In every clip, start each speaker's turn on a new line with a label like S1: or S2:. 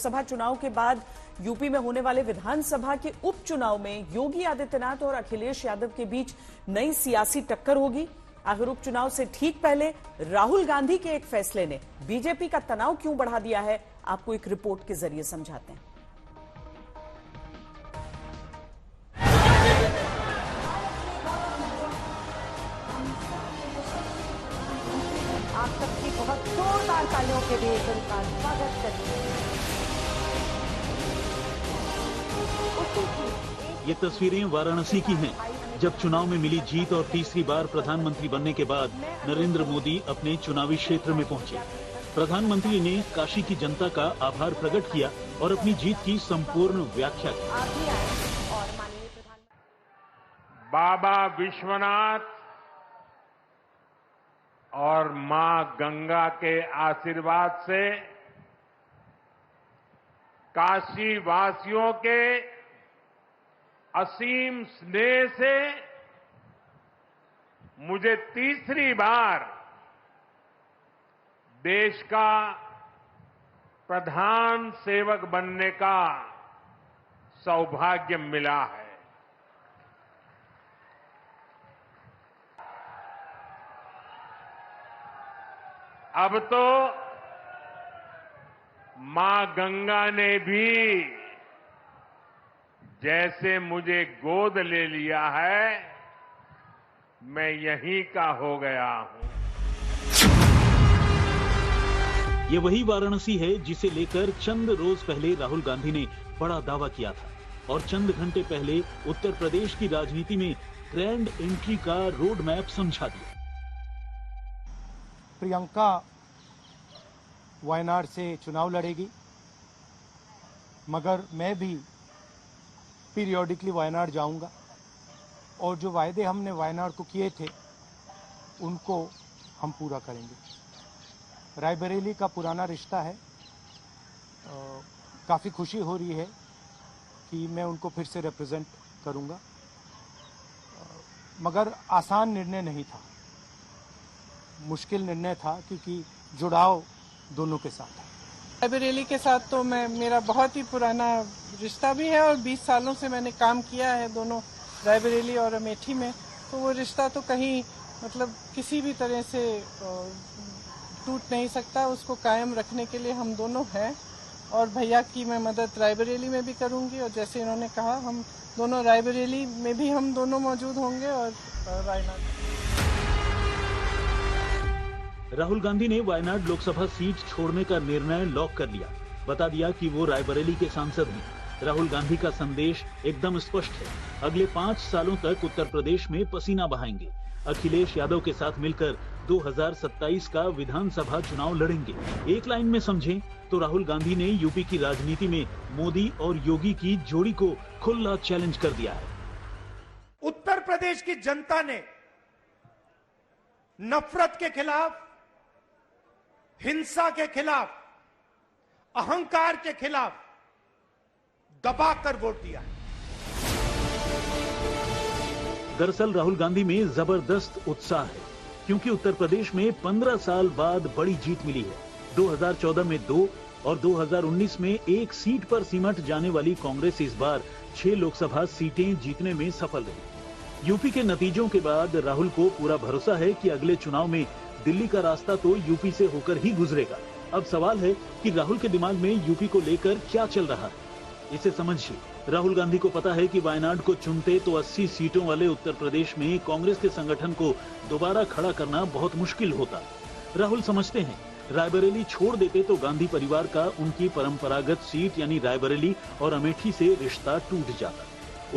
S1: लोकसभा चुनाव के बाद यूपी में होने वाले विधानसभा के उपचुनाव में योगी आदित्यनाथ और अखिलेश यादव के बीच नई सियासी टक्कर होगी। आखिर उपचुनाव से ठीक पहले राहुल गांधी के एक फैसले ने बीजेपी का तनाव क्यों बढ़ा दिया है, आपको एक रिपोर्ट के जरिए समझाते हैं।
S2: आप सबकी बहुत जोरदार तालियों के बीच उनका स्वागत करते हैं।
S3: ये तस्वीरें वाराणसी की हैं, जब चुनाव में मिली जीत और तीसरी बार प्रधानमंत्री बनने के बाद नरेंद्र मोदी अपने चुनावी क्षेत्र में पहुंचे। प्रधानमंत्री ने काशी की जनता का आभार प्रकट किया और अपनी जीत की संपूर्ण व्याख्या की।
S4: बाबा विश्वनाथ और मां गंगा के आशीर्वाद से काशी वासियों के असीम स्नेह से मुझे तीसरी बार देश का प्रधान सेवक बनने का सौभाग्य मिला है। अब तो मां गंगा ने भी जैसे मुझे गोद ले लिया है, मैं यहीं का हो गया हूं।
S3: ये वही वाराणसी है जिसे लेकर चंद रोज पहले राहुल गांधी ने बड़ा दावा किया था और चंद घंटे पहले उत्तर प्रदेश की राजनीति में ग्रैंड एंट्री का रोड मैप समझा दिया।
S5: प्रियंका वायनाड से चुनाव लड़ेगी, मगर मैं भी पीरियोडिकली वायनाड जाऊंगा और जो वायदे हमने वायनाड को किए थे उनको हम पूरा करेंगे। रायबरेली का पुराना रिश्ता है, काफ़ी खुशी हो रही है कि मैं उनको फिर से रिप्रेजेंट करूंगा, मगर आसान निर्णय नहीं था, मुश्किल निर्णय था क्योंकि जुड़ाव दोनों के साथ है।
S6: रायबरेली के साथ तो मेरा बहुत ही पुराना रिश्ता भी है और 20 सालों से मैंने काम किया है दोनों रायबरेली और अमेठी में, तो वो रिश्ता तो कहीं मतलब किसी भी तरह से टूट नहीं सकता। उसको कायम रखने के लिए हम दोनों हैं और भैया की मैं मदद रायबरेली में भी करूंगी और जैसे इन्होंने कहा हम दोनों रायबरेली में भी हम दोनों मौजूद होंगे और वायनाड।
S3: राहुल गांधी ने वायनाड लोकसभा सीट छोड़ने का निर्णय लॉक कर लिया, बता दिया कि वो रायबरेली के सांसद हैं। राहुल गांधी का संदेश एकदम स्पष्ट है, अगले 5 सालों तक उत्तर प्रदेश में पसीना बहाएंगे। अखिलेश यादव के साथ मिलकर 2027 का विधानसभा चुनाव लड़ेंगे। एक लाइन में समझें तो राहुल गांधी ने यूपी की राजनीति में मोदी और योगी की जोड़ी को खुला चैलेंज कर दिया है।
S5: उत्तर प्रदेश की जनता ने नफरत के खिलाफ, हिंसा के खिलाफ, अहंकार के खिलाफ दबाकर वोट दिया है।
S3: दरअसल राहुल गांधी में जबरदस्त उत्साह है क्योंकि उत्तर प्रदेश में 15 साल बाद बड़ी जीत मिली है। 2014 में 2 और 2019 में 1 सीट पर सिमट जाने वाली कांग्रेस इस बार 6 लोकसभा सीटें जीतने में सफल रही। यूपी के नतीजों के बाद राहुल को पूरा भरोसा है कि अगले चुनाव में दिल्ली का रास्ता तो यूपी से होकर ही गुजरेगा। अब सवाल है कि राहुल के दिमाग में यूपी को लेकर क्या चल रहा है, इसे समझिए। राहुल गांधी को पता है कि वायनाड को चुनते तो 80 सीटों वाले उत्तर प्रदेश में कांग्रेस के संगठन को दोबारा खड़ा करना बहुत मुश्किल होता। राहुल समझते हैं रायबरेली छोड़ देते तो गांधी परिवार का उनकी परंपरागत सीट यानी रायबरेली और अमेठी से रिश्ता टूट जाता।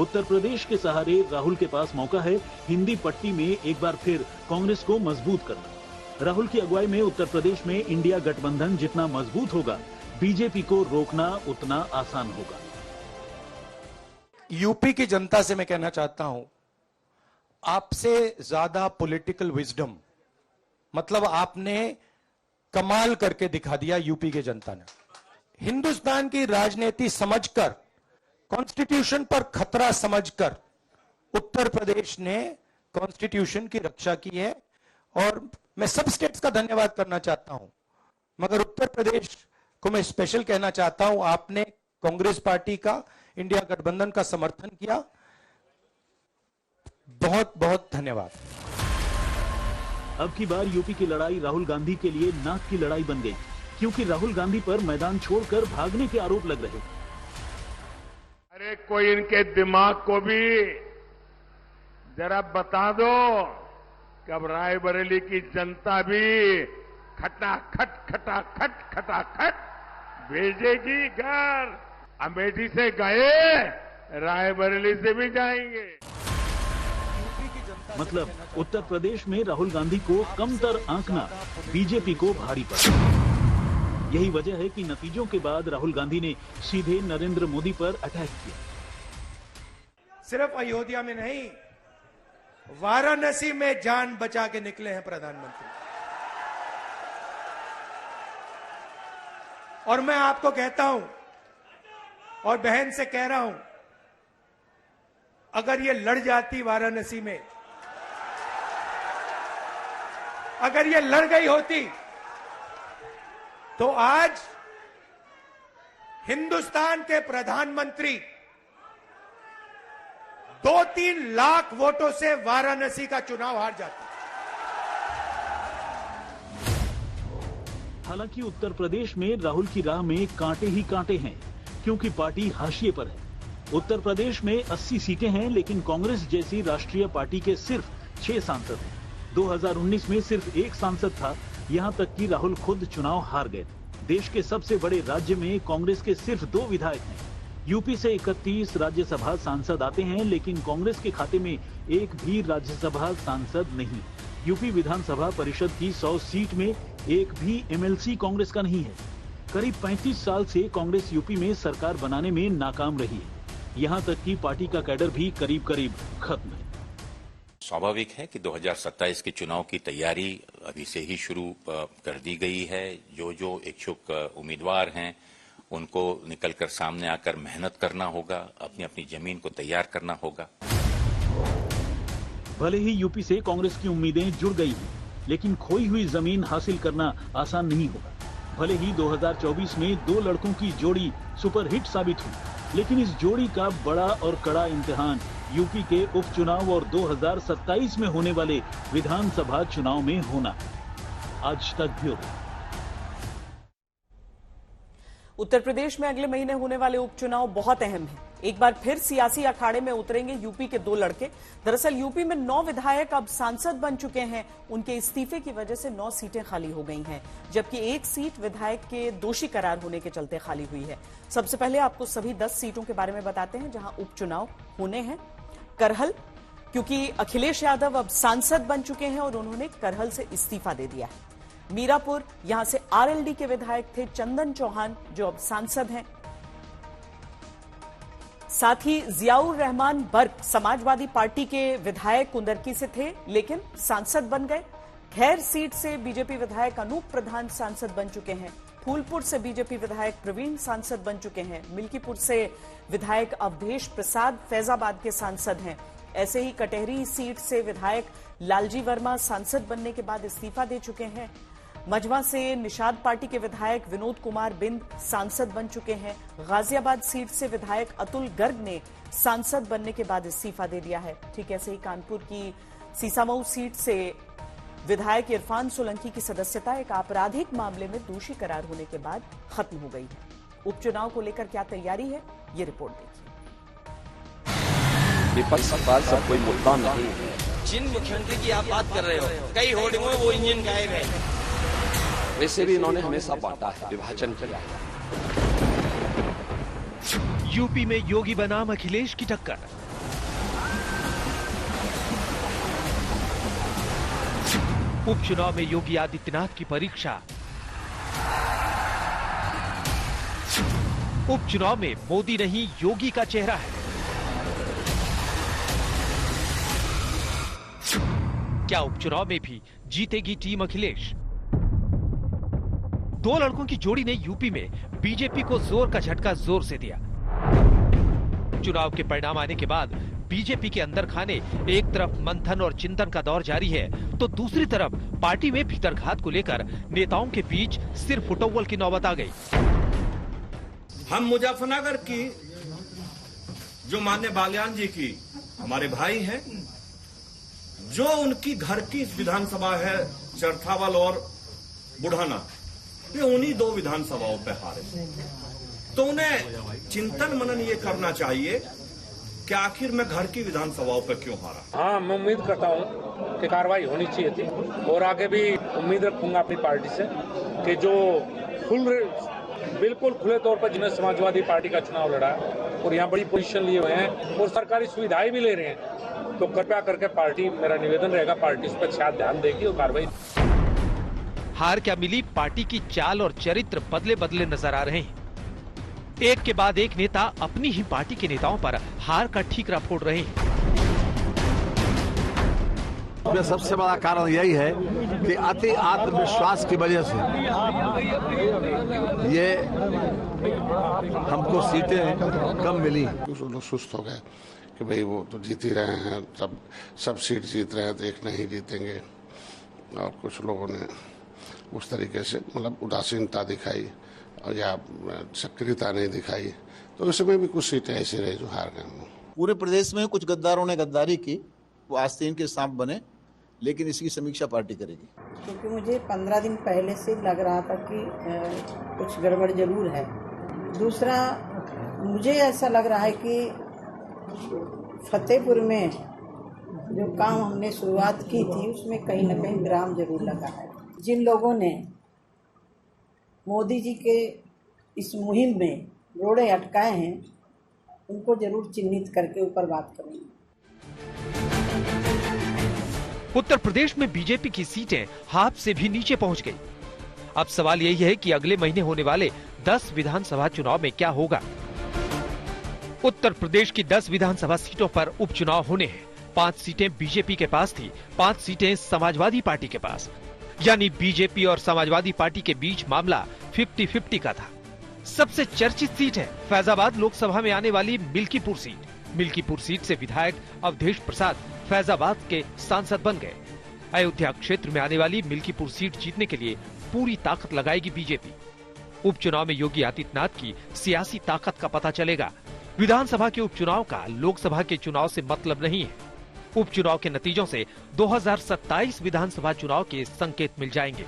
S3: उत्तर प्रदेश के सहारे राहुल के पास मौका है हिंदी पट्टी में एक बार फिर कांग्रेस को मजबूत करना। राहुल की अगुवाई में उत्तर प्रदेश में इंडिया गठबंधन जितना मजबूत होगा, बीजेपी को रोकना उतना आसान होगा।
S5: यूपी की जनता से मैं कहना चाहता हूं, आपसे ज्यादा पॉलिटिकल विजडम, मतलब आपने कमाल करके दिखा दिया यूपी की जनता ने। हिंदुस्तान की राजनीति समझकर, कॉन्स्टिट्यूशन पर खतरा समझकर उत्तर प्रदेश ने कॉन्स्टिट्यूशन की रक्षा की है और मैं सब स्टेट्स का धन्यवाद करना चाहता हूं, मगर उत्तर प्रदेश को मैं स्पेशल कहना चाहता हूं, आपने कांग्रेस पार्टी का, इंडिया गठबंधन का समर्थन किया। बहुत बहुत धन्यवाद।
S3: अब की बार यूपी की लड़ाई राहुल गांधी के लिए नाक की लड़ाई बन गई, क्योंकि राहुल गांधी पर मैदान छोड़कर भागने के आरोप लग रहे।
S4: अरे कोई इनके दिमाग को भी जरा बता दो कि अब रायबरेली की जनता भी खटाखट खटाखट खटाखट भेजेगी घर। अमेठी से गए, रायबरेली से भी जाएंगे।
S3: मतलब उत्तर प्रदेश में राहुल गांधी को कमतर आंकना बीजेपी को भारी पड़ा। यही वजह है कि नतीजों के बाद राहुल गांधी ने सीधे नरेंद्र मोदी पर अटैक किया।
S5: सिर्फ अयोध्या में नहीं, वाराणसी में जान बचा के निकले हैं प्रधानमंत्री। और मैं आपको कहता हूं और बहन से कह रहा हूं, अगर ये लड़ जाती वाराणसी में, अगर ये लड़ गई होती, तो आज हिंदुस्तान के प्रधानमंत्री 2-3 लाख वोटों से वाराणसी का चुनाव हार जाते।
S3: हालांकि उत्तर प्रदेश में राहुल की राह में कांटे ही कांटे हैं, क्योंकि पार्टी हाशिए पर है। उत्तर प्रदेश में 80 सीटें हैं, लेकिन कांग्रेस जैसी राष्ट्रीय पार्टी के सिर्फ 6 सांसद हैं। 2019 में सिर्फ 1 सांसद था, यहां तक कि राहुल खुद चुनाव हार गए थे। देश के सबसे बड़े राज्य में कांग्रेस के सिर्फ 2 विधायक हैं। यूपी से 31 राज्यसभा सांसद आते हैं, लेकिन कांग्रेस के खाते में एक भी राज्यसभा सांसद नहीं। यूपी विधानसभा परिषद की 100 सीट में एक भी एमएलसी कांग्रेस का नहीं है। करीब 35 साल से कांग्रेस यूपी में सरकार बनाने में नाकाम रही है। यहां तक कि पार्टी का कैडर भी करीब करीब खत्म है।
S7: स्वाभाविक है कि 2027 के चुनाव की तैयारी अभी से ही शुरू कर दी गई है। जो इच्छुक उम्मीदवार हैं, उनको निकलकर सामने आकर मेहनत करना होगा, अपनी अपनी जमीन को तैयार करना होगा।
S3: भले ही यूपी से कांग्रेस की उम्मीदें जुड़ गई हैं, लेकिन खोई हुई जमीन हासिल करना आसान नहीं होगा। भले ही 2024 में 2 लड़कों की जोड़ी सुपरहिट साबित हुई, लेकिन इस जोड़ी का बड़ा और कड़ा इम्तिहान यूपी के उपचुनाव और 2027 में होने वाले विधानसभा चुनाव में होना आज तक भी होगा।
S1: उत्तर प्रदेश में अगले महीने होने वाले उपचुनाव बहुत अहम है। एक बार फिर सियासी अखाड़े में उतरेंगे यूपी के 2 लड़के। दरअसल यूपी में 9 विधायक अब सांसद बन चुके हैं। उनके इस्तीफे की वजह से 9 सीटें खाली हो गई हैं, जबकि 1 सीट विधायक के दोषी करार होने के चलते खाली हुई है। सबसे पहले आपको सभी 10 सीटों के बारे में बताते हैं जहां उपचुनाव होने हैं। करहल, क्योंकि अखिलेश यादव अब सांसद बन चुके हैं और उन्होंने करहल से इस्तीफा दे दिया है। मीरापुर, यहां से आरएलडी के विधायक थे चंदन चौहान, जो अब सांसद हैं। साथ ही जियाउर रहमान बर्क समाजवादी पार्टी के विधायक कुंदरकी से थे, लेकिन सांसद बन गए। खैर सीट से बीजेपी विधायक अनूप प्रधान सांसद बन चुके हैं। फूलपुर से बीजेपी विधायक प्रवीण सांसद बन चुके हैं। मिल्कीपुर से विधायक अवधेश प्रसाद फैजाबाद के सांसद हैं। ऐसे ही कटेहरी सीट से विधायक लालजी वर्मा सांसद बनने के बाद इस्तीफा दे चुके हैं। मझवा से निषाद पार्टी के विधायक विनोद कुमार बिंद सांसद बन चुके हैं। गाजियाबाद सीट से विधायक अतुल गर्ग ने सांसद बनने के बाद इस्तीफा दे दिया है। ठीक ऐसे ही कानपुर की सीसामऊ सीट से विधायक इरफान सोलंकी की सदस्यता एक आपराधिक मामले में दोषी करार होने के बाद खत्म हो गई है। उपचुनाव को लेकर क्या तैयारी है, ये रिपोर्ट देखिए।
S8: विपक्ष का सब कोई मुद्दा नहीं है।
S9: जिन मुख्यमंत्री की आप बात कर रहे हो, कई होर्डिंगों में वो इंजन गायब है।
S8: वैसे भी इन्होंने हमेशा बांटा है, विभाजन किया है।
S10: यूपी में योगी बनाम अखिलेश की टक्कर। उपचुनाव में योगी आदित्यनाथ की परीक्षा। उपचुनाव में मोदी नहीं योगी का चेहरा है। क्या उपचुनाव में भी जीतेगी टीम अखिलेश? 2 लड़कों की जोड़ी ने यूपी में बीजेपी को जोर का झटका जोर से दिया। चुनाव के परिणाम आने के बाद बीजेपी के अंदर खाने एक तरफ मंथन और चिंतन का दौर जारी है, तो दूसरी तरफ पार्टी में भीतरघात को लेकर नेताओं के बीच सिर फुटौवल की नौबत आ गई।
S9: हम मुजफ्फरनगर की जो मान्य बाल्यान जी की हमारे भाई हैं, जो उनकी घर की विधानसभा है चरथावल और बुढ़ाना, ये उन्हीं दो विधानसभाओं पे हारे, तो उन्हें चिंतन मनन ये करना चाहिए कि आखिर मैं घर की विधानसभाओं पे क्यों हारा।
S11: हाँ, मैं उम्मीद करता हूँ कि कार्रवाई होनी चाहिए थी और आगे भी उम्मीद रखूंगा अपनी पार्टी से कि जो बिल्कुल खुले तौर पर जिन्हें समाजवादी पार्टी का चुनाव लड़ा और यहाँ बड़ी पोजीशन लिए हुए हैं और सरकारी सुविधाएं भी ले रहे हैं, तो कृपया करके पार्टी, मेरा निवेदन रहेगा, पार्टी उस पर शायद ध्यान देगी और कार्रवाई।
S10: हार क्या मिली, पार्टी की चाल और चरित्र बदले बदले नजर आ रहे हैं। एक के बाद एक नेता अपनी ही पार्टी के नेताओं पर हार का ठीकरा फोड़ रहे हैं।
S12: सबसे बड़ा कारण यही है कि अति आत्मविश्वास की वजह से ये हमको सीटें कम मिली।
S13: लोग सुस्त हो गए कि भाई वो तो जीत ही रहे हैं, सब सीट जीत रहे हैं तो एक नहीं जीतेंगे, और कुछ लोगों ने उस तरीके से मतलब उदासीनता दिखाई और या सक्रियता नहीं दिखाई, तो इसमें भी कुछ सीटें ऐसी रही जो हार गए।
S14: पूरे प्रदेश में कुछ गद्दारों ने गद्दारी की, वो आस्तीन के सांप बने, लेकिन इसकी समीक्षा पार्टी करेगी।
S15: क्योंकि मुझे 15 दिन पहले से लग रहा था कि कुछ गड़बड़ जरूर है। दूसरा, मुझे ऐसा लग रहा है कि फतेहपुर में जो काम हमने शुरुआत की थी उसमें कहीं न कहीं विराम जरूर लगा है। जिन लोगों ने मोदी जी के इस मुहिम में रोड़े अटकाए हैं, उनको जरूर चिन्हित करके ऊपर बात करेंगे।
S10: उत्तर प्रदेश में बीजेपी की सीटें हाथ से भी नीचे पहुंच गई। अब सवाल यही है कि अगले महीने होने वाले 10 विधानसभा चुनाव में क्या होगा। उत्तर प्रदेश की 10 विधानसभा सीटों पर उपचुनाव होने हैं। 5 सीटें बीजेपी के पास थी, 5 सीटें समाजवादी पार्टी के पास, यानी बीजेपी और समाजवादी पार्टी के बीच मामला 50-50 का था। सबसे चर्चित सीट है फैजाबाद लोकसभा में आने वाली मिल्कीपुर सीट। मिल्कीपुर सीट से विधायक अवधेश प्रसाद फैजाबाद के सांसद बन गए। अयोध्या क्षेत्र में आने वाली मिल्कीपुर सीट जीतने के लिए पूरी ताकत लगाएगी बीजेपी। उपचुनाव में योगी आदित्यनाथ की सियासी ताकत का पता चलेगा। विधानसभा के उपचुनाव का लोकसभा के चुनाव से मतलब नहीं है। उपचुनाव के नतीजों से 2027 विधानसभा चुनाव के संकेत मिल जाएंगे।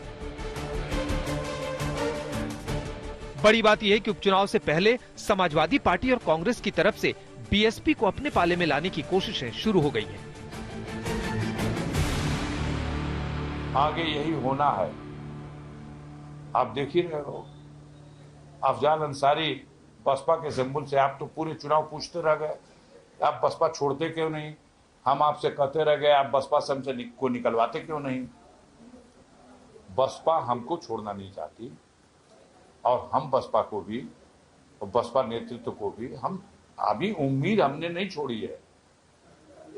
S10: बड़ी बात यह है कि उपचुनाव से पहले समाजवादी पार्टी और कांग्रेस की तरफ से बीएसपी को अपने पाले में लाने की कोशिशें शुरू हो गई हैं।
S16: आगे यही होना है। आप देख ही रहे हो, अफजाल अंसारी बसपा के सिंबल से आप तो पूरे चुनाव पूछते रह गए, आप बसपा छोड़ते क्यों नहीं? हम आपसे कहते रह गए, आप बसपा से हमसे को निकलवाते क्यों नहीं? बसपा हमको छोड़ना नहीं चाहती और हम बसपा को भी और बसपा नेतृत्व को भी हम अभी उम्मीद हमने नहीं छोड़ी है,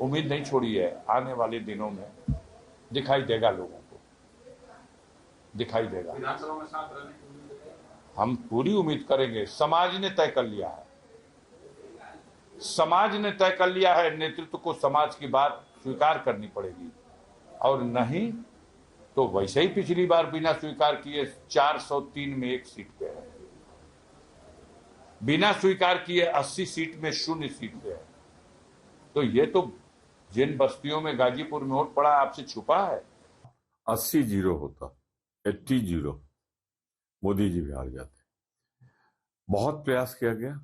S16: उम्मीद नहीं छोड़ी है। आने वाले दिनों में दिखाई देगा, लोगों को दिखाई देगा। हम पूरी उम्मीद करेंगे। समाज ने तय कर लिया है, समाज ने तय कर लिया है, नेतृत्व को समाज की बात स्वीकार करनी पड़ेगी, और नहीं तो वैसे ही पिछली बार बिना स्वीकार किए 403 में 1 सीट पे है, बिना स्वीकार किए 80 सीट में 0 सीट पे है। तो ये तो जिन बस्तियों में गाजीपुर में वोट पड़ा आपसे छुपा है।
S17: 80-0 होता, 80-0 मोदी जी भी हार जाते। बहुत प्रयास किया गया,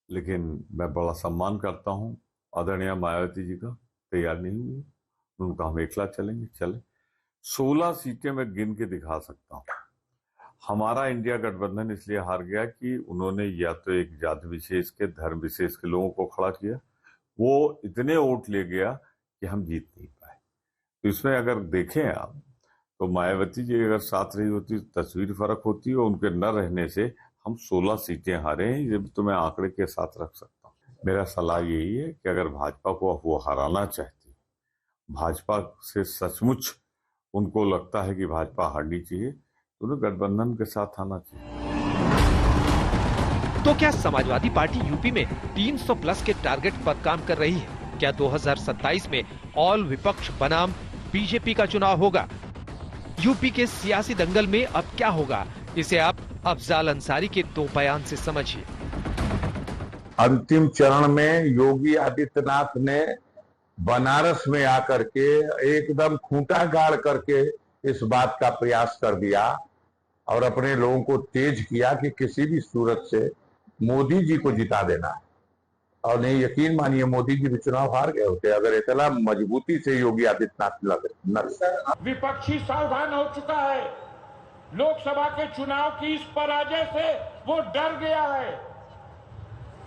S17: लेकिन मैं बड़ा सम्मान करता हूं आदरणीय मायावती जी का, तैयार नहीं हुई। उनका हम एकला चलेंगे, चले। 16 सीटें मैं गिन के दिखा सकता हूं। हमारा इंडिया गठबंधन इसलिए हार गया कि उन्होंने या तो एक जाति विशेष के, धर्म विशेष के लोगों को खड़ा किया, वो इतने वोट ले गया कि हम जीत नहीं पाए। तो इसमें अगर देखें आप, तो मायावती जी अगर साथ रही होती तस्वीर फर्क होती, और उनके न रहने से हम 16 सीटें हारे हैं। ये तो मैं आंकड़े के साथ रख सकता हूँ। मेरा सलाह यही है कि अगर भाजपा को वो हराना चाहती, भाजपा से सचमुच उनको लगता है कि भाजपा हारनी चाहिए, तो उन्हें गठबंधन के साथ आना चाहिए।
S10: तो क्या समाजवादी पार्टी यूपी में 300 प्लस के टारगेट पर काम कर रही है? क्या 2027 में ऑल विपक्ष बनाम बीजेपी का चुनाव होगा? यूपी के सियासी दंगल में अब क्या होगा, इसे आप अफजाल अंसारी के 2 बयान से समझिए।
S17: अंतिम चरण में योगी आदित्यनाथ ने बनारस में आकर के एकदम खूंटा गाड़ करके इस बात का प्रयास कर दिया और अपने लोगों को तेज किया कि किसी भी सूरत से मोदी जी को जिता देना है। और नहीं, यकीन मानिए, मोदी जी भी चुनाव हार गए होते अगर इतना मजबूती से योगी आदित्यनाथ लड़े।
S16: विपक्षी सावधान हो चुका है। लोकसभा के चुनाव की इस पराजय से वो डर गया है।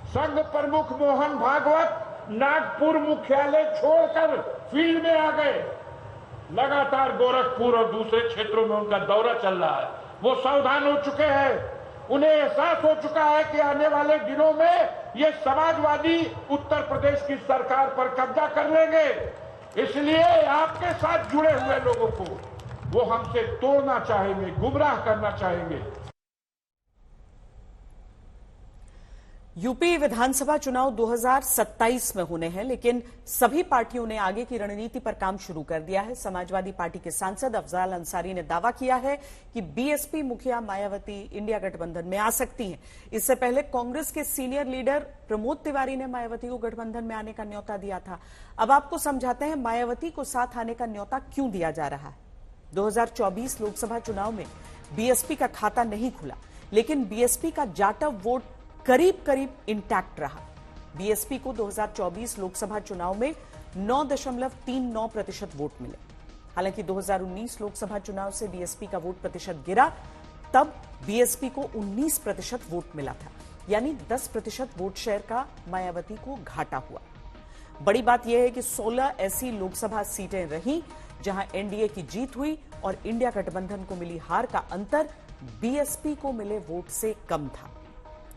S16: संघ प्रमुख मोहन भागवत नागपुर मुख्यालय छोड़कर फील्ड में आ गए। लगातार गोरखपुर और दूसरे क्षेत्रों में उनका दौरा चल रहा है। वो सावधान हो चुके हैं। उन्हें एहसास हो चुका है कि आने वाले दिनों में ये समाजवादी उत्तर प्रदेश की सरकार पर कब्जा कर लेंगे। इसलिए आपके साथ जुड़े हुए लोगों को वो हमसे तोड़ना चाहेंगे, गुमराह करना चाहेंगे।
S1: यूपी विधानसभा चुनाव 2027 में होने हैं, लेकिन सभी पार्टियों ने आगे की रणनीति पर काम शुरू कर दिया है। समाजवादी पार्टी के सांसद अफजाल अंसारी ने दावा किया है कि बीएसपी मुखिया मायावती इंडिया गठबंधन में आ सकती हैं। इससे पहले कांग्रेस के सीनियर लीडर प्रमोद तिवारी ने मायावती को गठबंधन में आने का न्योता दिया था। अब आपको समझाते हैं मायावती को साथ आने का न्योता क्यों दिया जा रहा है। 2024 लोकसभा चुनाव में बीएसपी का खाता नहीं खुला, लेकिन बीएसपी का जाटव वोट करीब करीब इंटैक्ट रहा। बीएसपी को 2024 लोकसभा चुनाव में 9.39% वोट मिले। हालांकि 2019 लोकसभा चुनाव से बीएसपी का वोट प्रतिशत गिरा, तब बीएसपी को 19% वोट मिला था, यानी 10% वोट शेयर का मायावती को घाटा हुआ। बड़ी बात यह है कि 16 ऐसी लोकसभा सीटें रहीं जहां एनडीए की जीत हुई और इंडिया गठबंधन को मिली हार का अंतर बीएसपी को मिले वोट से कम था।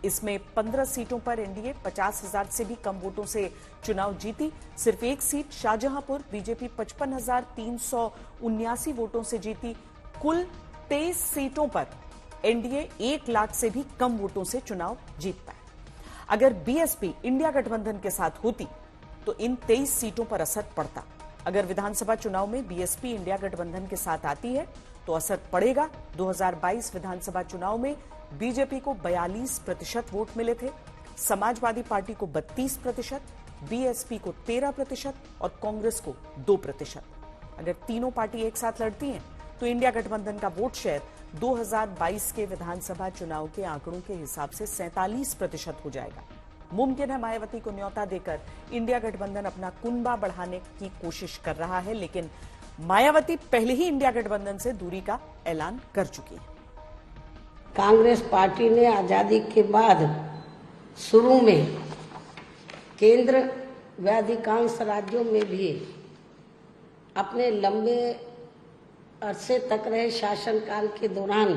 S1: इसमें 15 सीटों पर एनडीए 50,000 से भी कम वोटों से चुनाव जीती। सिर्फ एक सीट शाहजहांपुर बीजेपी 55,379 वोटों से जीती। कुल 23 सीटों पर एनडीए 1 लाख से भी कम वोटों से चुनाव जीत पाए। अगर बीएसपी इंडिया गठबंधन के साथ होती तो इन 23 सीटों पर असर पड़ता। अगर विधानसभा चुनाव में बीएसपी इंडिया गठबंधन के साथ आती है तो असर पड़ेगा। 2022 विधानसभा चुनाव में बीजेपी को 42% वोट मिले थे, समाजवादी पार्टी को 32%, बीएसपी को 13% और कांग्रेस को 2%। अगर तीनों पार्टी एक साथ लड़ती हैं तो इंडिया गठबंधन का वोट शेयर 2022 के विधानसभा चुनाव के आंकड़ों के हिसाब से 47% हो जाएगा। मुमकिन है मायावती को न्योता देकर इंडिया गठबंधन अपना कुनबा बढ़ाने की कोशिश कर रहा है, लेकिन मायावती पहले ही इंडिया गठबंधन से दूरी का ऐलान कर चुकी है।
S15: कांग्रेस पार्टी ने आजादी के बाद शुरू में केंद्र व अधिकांश राज्यों में भी अपने लंबे अरसे तक रहे शासनकाल के दौरान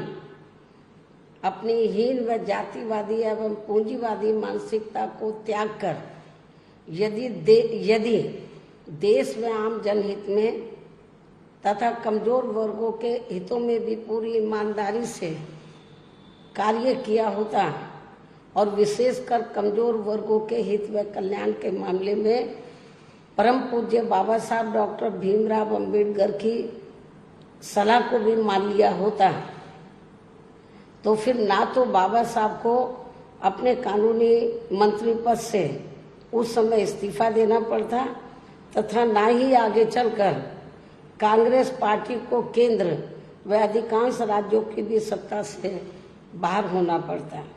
S15: अपनी हीन व जातिवादी एवं पूंजीवादी मानसिकता को त्याग कर यदि देश व आम जनहित में तथा कमजोर वर्गों के हितों में भी पूरी ईमानदारी से कार्य किया होता और विशेषकर कमजोर वर्गों के हित व कल्याण के मामले में परम पूज्य बाबा साहब डॉक्टर भीमराव अंबेडकर की सलाह को भी मान लिया होता, तो फिर ना तो बाबा साहब को अपने कानूनी मंत्री पद से उस समय इस्तीफा देना पड़ता तथा ना ही आगे चलकर कांग्रेस पार्टी को केंद्र व अधिकांश राज्यों की भी सत्ता से बाहर होना पड़ता है।